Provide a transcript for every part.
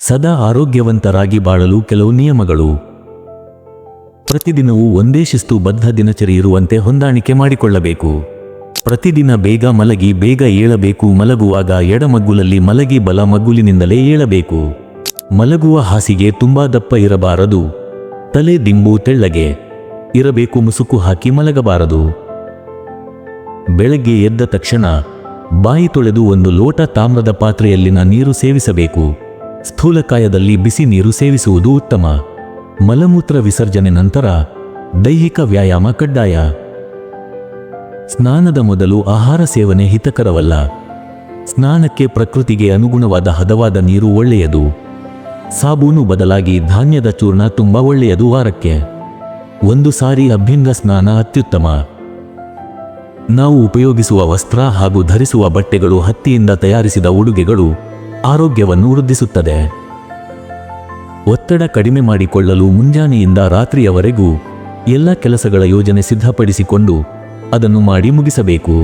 ಸದಾ ಆರೋಗ್ಯವಂತರಾಗಿ ಬಾಳಲು ಕೆಲವು ನಿಯಮಗಳು. ಪ್ರತಿದಿನವೂ ಒಂದೇ ಶಿಸ್ತುಬದ್ಧ ದಿನಚರಿ ಇರುವಂತೆ ಹೊಂದಾಣಿಕೆ ಮಾಡಿಕೊಳ್ಳಬೇಕು. ಪ್ರತಿದಿನ ಬೇಗ ಮಲಗಿ ಬೇಗ ಏಳಬೇಕು. ಮಲಗುವಾಗ ಎಡಮಗ್ಗುಲಲ್ಲಿ ಮಲಗಿ ಬಲ ಮಗ್ಗುಲಿನಿಂದಲೇ ಏಳಬೇಕು. ಮಲಗುವ ಹಾಸಿಗೆ ತುಂಬಾ ದಪ್ಪ ಇರಬಾರದು. ತಲೆ ದಿಂಬು ತೆಳ್ಳಗೆ ಇರಬೇಕು. ಮುಸುಕು ಹಾಕಿ ಮಲಗಬಾರದು. ಬೆಳಗ್ಗೆ ಎದ್ದ ತಕ್ಷಣ ಬಾಯಿ ತೊಳೆದು ಒಂದು ಲೋಟ ತಾಮ್ರದ ಪಾತ್ರೆಯಲ್ಲಿನ ನೀರು ಸೇವಿಸಬೇಕು. ಸ್ಥೂಲಕಾಯದಲ್ಲಿ ಬಿಸಿ ನೀರು ಸೇವಿಸುವುದು ಉತ್ತಮ. ಮಲಮೂತ್ರ ವಿಸರ್ಜನೆ ನಂತರ ದೈಹಿಕ ವ್ಯಾಯಾಮ ಕಡ್ಡಾಯ. ಸ್ನಾನದ ಮೊದಲು ಆಹಾರ ಸೇವನೆ ಹಿತಕರವಲ್ಲ. ಸ್ನಾನಕ್ಕೆ ಪ್ರಕೃತಿಗೆ ಅನುಗುಣವಾದ ಹದವಾದ ನೀರು ಒಳ್ಳೆಯದು. ಸಾಬೂನು ಬದಲಾಗಿ ಧಾನ್ಯದ ಚೂರ್ಣ ತುಂಬ ಒಳ್ಳೆಯದು. ವಾರಕ್ಕೆ ಒಂದು ಸಾರಿ ಅಭ್ಯಂಗ ಸ್ನಾನ ಅತ್ಯುತ್ತಮ. ನಾವು ಉಪಯೋಗಿಸುವ ವಸ್ತ್ರ ಹಾಗೂ ಧರಿಸುವ ಬಟ್ಟೆಗಳು ಹತ್ತಿಯಿಂದ ತಯಾರಿಸಿದ ಉಡುಗೆಗಳು ಆರೋಗ್ಯವನ್ನು ವೃದ್ಧಿಸುತ್ತದೆ. ಒತ್ತಡ ಕಡಿಮೆ ಮಾಡಿಕೊಳ್ಳಲು ಮುಂಜಾನೆಯಿಂದ ರಾತ್ರಿಯವರೆಗೂ ಎಲ್ಲ ಕೆಲಸಗಳ ಯೋಜನೆ ಸಿದ್ಧಪಡಿಸಿಕೊಂಡು ಅದನ್ನು ಮಾಡಿ ಮುಗಿಸಬೇಕು.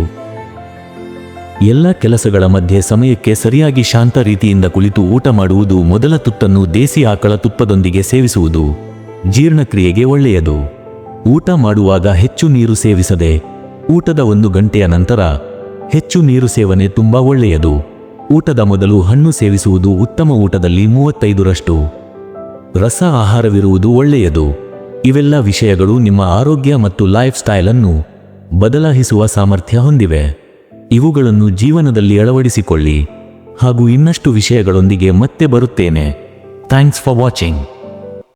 ಎಲ್ಲ ಕೆಲಸಗಳ ಮಧ್ಯೆ ಸಮಯಕ್ಕೆ ಸರಿಯಾಗಿ ಶಾಂತ ರೀತಿಯಿಂದ ಕುಳಿತು ಊಟ ಮಾಡುವುದು. ಮೊದಲ ತುತ್ತನ್ನು ದೇಸಿ ಆಕಳ ತುಪ್ಪದೊಂದಿಗೆ ಸೇವಿಸುವುದು ಜೀರ್ಣಕ್ರಿಯೆಗೆ ಒಳ್ಳೆಯದು. ಊಟ ಮಾಡುವಾಗ ಹೆಚ್ಚು ನೀರು ಸೇವಿಸದೆ ಊಟದ 1 ಗಂಟೆಯ ನಂತರ ಹೆಚ್ಚು ನೀರು ಸೇವನೆ ತುಂಬಾ ಒಳ್ಳೆಯದು. ಊಟದ ಮೊದಲು ಹಣ್ಣು ಸೇವಿಸುವುದು ಉತ್ತಮ. ಊಟದಲ್ಲಿ 35ರಷ್ಟು ರಸ ಆಹಾರವಿರುವುದು ಒಳ್ಳೆಯದು. ಇವೆಲ್ಲ ವಿಷಯಗಳು ನಿಮ್ಮ ಆರೋಗ್ಯ ಮತ್ತು ಲೈಫ್ ಸ್ಟೈಲ್ ಅನ್ನು ಬದಲಾಯಿಸುವ ಸಾಮರ್ಥ್ಯ ಹೊಂದಿವೆ. ಇವುಗಳನ್ನು ಜೀವನದಲ್ಲಿ ಅಳವಡಿಸಿಕೊಳ್ಳಿ. ಹಾಗೂ ಇನ್ನಷ್ಟು ವಿಷಯಗಳೊಂದಿಗೆ ಮತ್ತೆ ಬರುತ್ತೇನೆ. Thanks for watching.